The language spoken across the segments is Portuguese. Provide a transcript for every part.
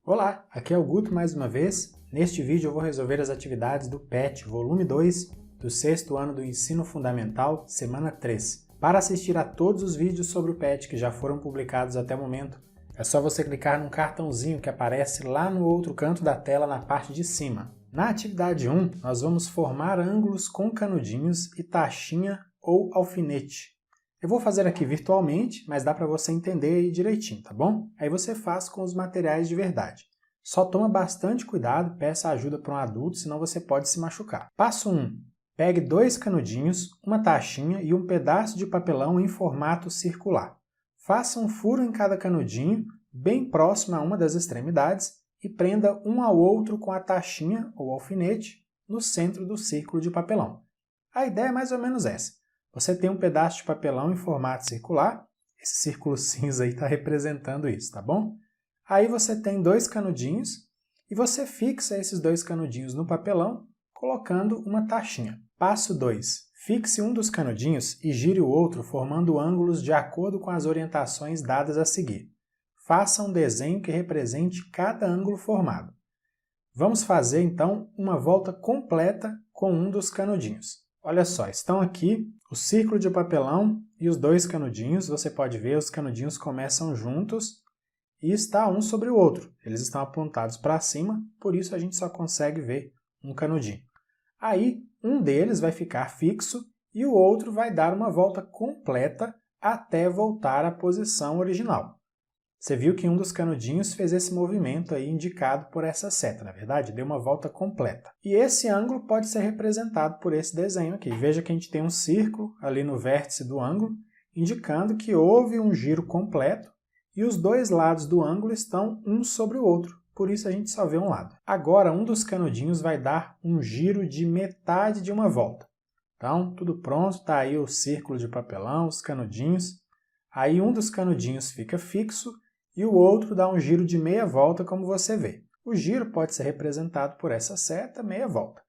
Olá, aqui é o Guto mais uma vez. Neste vídeo eu vou resolver as atividades do PET, volume 2, do 6º ano do Ensino Fundamental, semana 3. Para assistir a todos os vídeos sobre o PET que já foram publicados até o momento, é só você clicar num cartãozinho que aparece lá no outro canto da tela na parte de cima. Na atividade 1, nós vamos formar ângulos com canudinhos e tachinha ou alfinete. Eu vou fazer aqui virtualmente, mas dá para você entender aí direitinho, tá bom? Aí você faz com os materiais de verdade. Só toma bastante cuidado, peça ajuda para um adulto, senão você pode se machucar. Passo 1. Pegue 2 canudinhos, uma tachinha e um pedaço de papelão em formato circular. Faça um furo em cada canudinho, bem próximo a uma das extremidades, e prenda um ao outro com a tachinha ou alfinete no centro do círculo de papelão. A ideia é mais ou menos essa. Você tem um pedaço de papelão em formato circular, esse círculo cinza aí está representando isso, tá bom? Aí você tem 2 canudinhos e você fixa esses 2 canudinhos no papelão colocando uma tachinha. Passo 2. Fixe um dos canudinhos e gire o outro formando ângulos de acordo com as orientações dadas a seguir. Faça um desenho que represente cada ângulo formado. Vamos fazer então uma volta completa com um dos canudinhos. Olha só, estão aqui o círculo de papelão e os 2 canudinhos. Você pode ver, os canudinhos começam juntos e está um sobre o outro. Eles estão apontados para cima, por isso a gente só consegue ver um canudinho. Aí, um deles vai ficar fixo e o outro vai dar uma volta completa até voltar à posição original. Você viu que um dos canudinhos fez esse movimento aí indicado por essa seta, na verdade, deu uma volta completa. E esse ângulo pode ser representado por esse desenho aqui. Veja que a gente tem um círculo ali no vértice do ângulo, indicando que houve um giro completo e os 2 lados do ângulo estão um sobre o outro, por isso a gente só vê um lado. Agora, um dos canudinhos vai dar um giro de metade de uma volta. Então, tudo pronto, está aí o círculo de papelão, os canudinhos. Aí um dos canudinhos fica fixo e o outro dá um giro de meia volta, como você vê. O giro pode ser representado por essa seta, meia volta.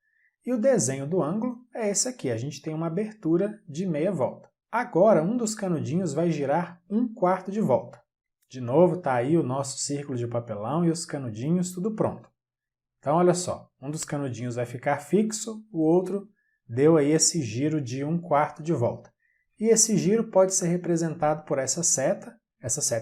E o desenho do ângulo é esse aqui, a gente tem uma abertura de meia volta. Agora, um dos canudinhos vai girar 1/4 de volta. De novo, está aí o nosso círculo de papelão e os canudinhos, tudo pronto. Então, olha só, um dos canudinhos vai ficar fixo, o outro deu aí esse giro de 1/4 de volta. E esse giro pode ser representado por essa seta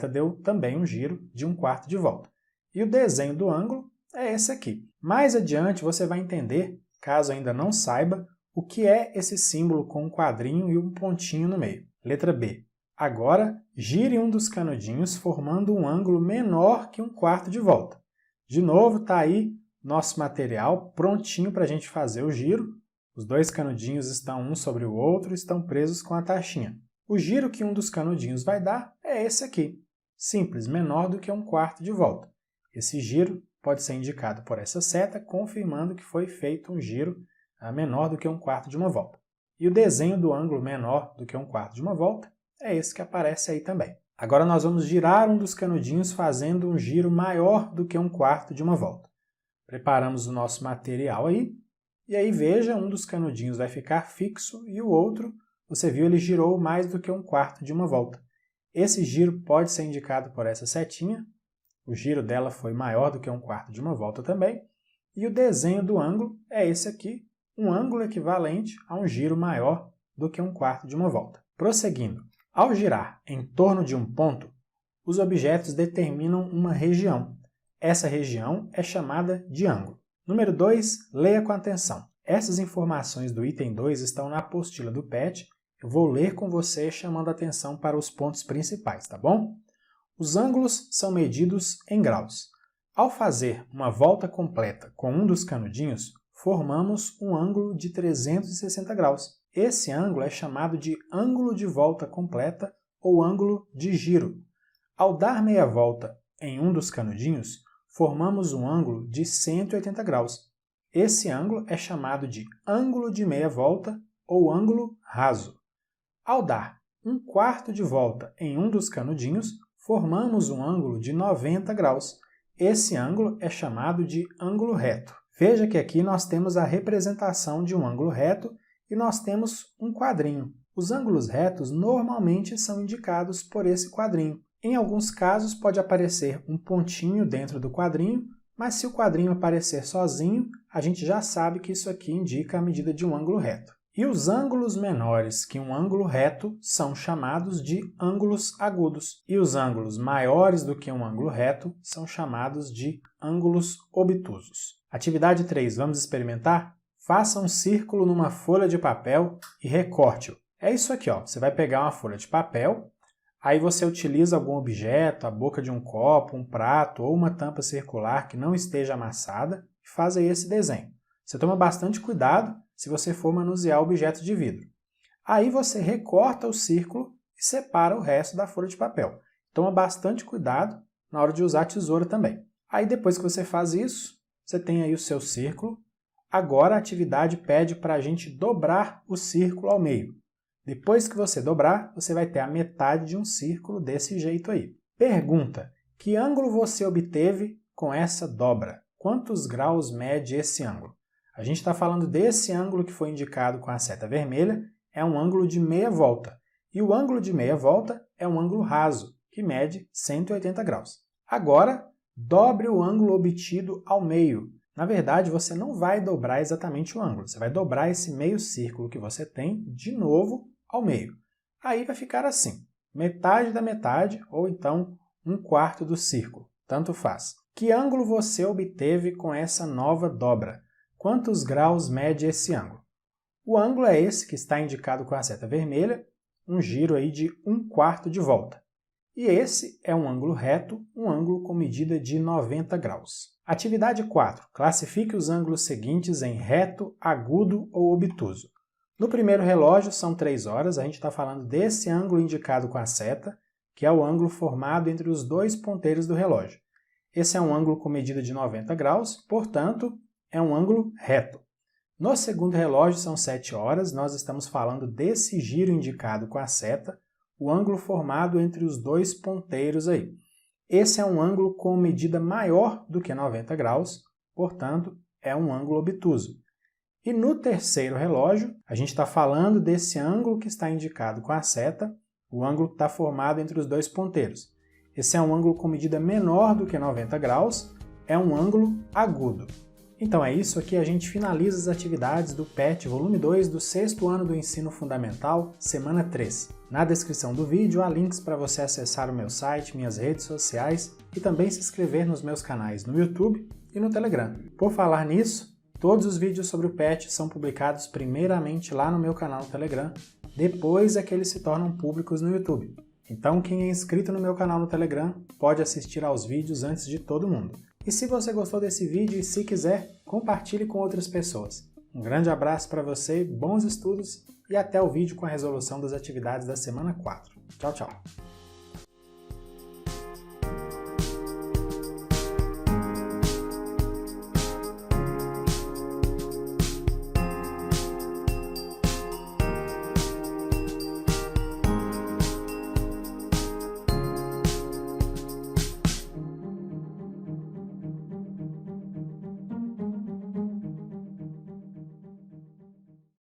deu também um giro de 1/4 de volta. E o desenho do ângulo é esse aqui. Mais adiante você vai entender, caso ainda não saiba, o que é esse símbolo com um quadrinho e um pontinho no meio. Letra B. Agora, gire um dos canudinhos formando um ângulo menor que 1/4 de volta. De novo, está aí nosso material prontinho para a gente fazer o giro. Os 2 canudinhos estão um sobre o outro e estão presos com a tachinha. O giro que um dos canudinhos vai dar é esse aqui. Simples, menor do que 1/4 de volta. Esse giro pode ser indicado por essa seta, confirmando que foi feito um giro menor do que 1/4 de uma volta. E o desenho do ângulo menor do que 1/4 de uma volta é esse que aparece aí também. Agora nós vamos girar um dos canudinhos fazendo um giro maior do que 1/4 de uma volta. Preparamos o nosso material aí, e aí veja, um dos canudinhos vai ficar fixo e o outro, você viu, ele girou mais do que 1/4 de uma volta. Esse giro pode ser indicado por essa setinha, o giro dela foi maior do que 1/4 de uma volta também, e o desenho do ângulo é esse aqui, um ângulo equivalente a um giro maior do que 1/4 de uma volta. Prosseguindo, ao girar em torno de um ponto, os objetos determinam uma região. Essa região é chamada de ângulo. Número 2, leia com atenção. Essas informações do item 2 estão na apostila do PET. Eu vou ler com você chamando a atenção para os pontos principais, tá bom? Os ângulos são medidos em graus. Ao fazer uma volta completa com um dos canudinhos, formamos um ângulo de 360 graus. Esse ângulo é chamado de ângulo de volta completa ou ângulo de giro. Ao dar meia volta em um dos canudinhos, formamos um ângulo de 180 graus. Esse ângulo é chamado de ângulo de meia volta ou ângulo raso. Ao dar 1/4 de volta em um dos canudinhos, formamos um ângulo de 90 graus. Esse ângulo é chamado de ângulo reto. Veja que aqui nós temos a representação de um ângulo reto e nós temos um quadrinho. Os ângulos retos normalmente são indicados por esse quadrinho. Em alguns casos pode aparecer um pontinho dentro do quadrinho, mas se o quadrinho aparecer sozinho, a gente já sabe que isso aqui indica a medida de um ângulo reto. E os ângulos menores que um ângulo reto são chamados de ângulos agudos. E os ângulos maiores do que um ângulo reto são chamados de ângulos obtusos. Atividade 3, vamos experimentar? Faça um círculo numa folha de papel e recorte-o. É isso aqui, ó. Você vai pegar uma folha de papel, aí você utiliza algum objeto, a boca de um copo, um prato ou uma tampa circular que não esteja amassada e faz aí esse desenho. Você toma bastante cuidado se você for manusear objetos de vidro. Aí você recorta o círculo e separa o resto da folha de papel. Toma bastante cuidado na hora de usar a tesoura também. Aí depois que você faz isso, você tem aí o seu círculo. Agora a atividade pede para a gente dobrar o círculo ao meio. Depois que você dobrar, você vai ter a metade de um círculo desse jeito aí. Pergunta: que ângulo você obteve com essa dobra? Quantos graus mede esse ângulo? A gente está falando desse ângulo que foi indicado com a seta vermelha, é um ângulo de meia volta. E o ângulo de meia volta é um ângulo raso, que mede 180 graus. Agora, dobre o ângulo obtido ao meio. Na verdade, você não vai dobrar exatamente o ângulo, você vai dobrar esse meio círculo que você tem de novo ao meio. Aí vai ficar assim, metade da metade ou então 1/4 do círculo, tanto faz. Que ângulo você obteve com essa nova dobra? Quantos graus mede esse ângulo? O ângulo é esse que está indicado com a seta vermelha, um giro aí de 1/4 de volta. E esse é um ângulo reto, um ângulo com medida de 90 graus. Atividade 4. Classifique os ângulos seguintes em reto, agudo ou obtuso. No primeiro relógio são 3 horas, a gente está falando desse ângulo indicado com a seta, que é o ângulo formado entre os dois ponteiros do relógio. Esse é um ângulo com medida de 90 graus, portanto, é um ângulo reto. No segundo relógio são 7 horas, nós estamos falando desse giro indicado com a seta, o ângulo formado entre os dois ponteiros aí. Esse é um ângulo com medida maior do que 90 graus, portanto, é um ângulo obtuso. E no terceiro relógio, a gente está falando desse ângulo que está indicado com a seta, o ângulo que está formado entre os dois ponteiros. Esse é um ângulo com medida menor do que 90 graus, é um ângulo agudo. Então é isso, aqui a gente finaliza as atividades do PET volume 2 do 6º ano do Ensino Fundamental, semana 3. Na descrição do vídeo há links para você acessar o meu site, minhas redes sociais e também se inscrever nos meus canais no YouTube e no Telegram. Por falar nisso, todos os vídeos sobre o PET são publicados primeiramente lá no meu canal no Telegram, depois é que eles se tornam públicos no YouTube. Então quem é inscrito no meu canal no Telegram pode assistir aos vídeos antes de todo mundo. E se você gostou desse vídeo e se quiser, compartilhe com outras pessoas. Um grande abraço para você, bons estudos e até o vídeo com a resolução das atividades da semana 4. Tchau, tchau!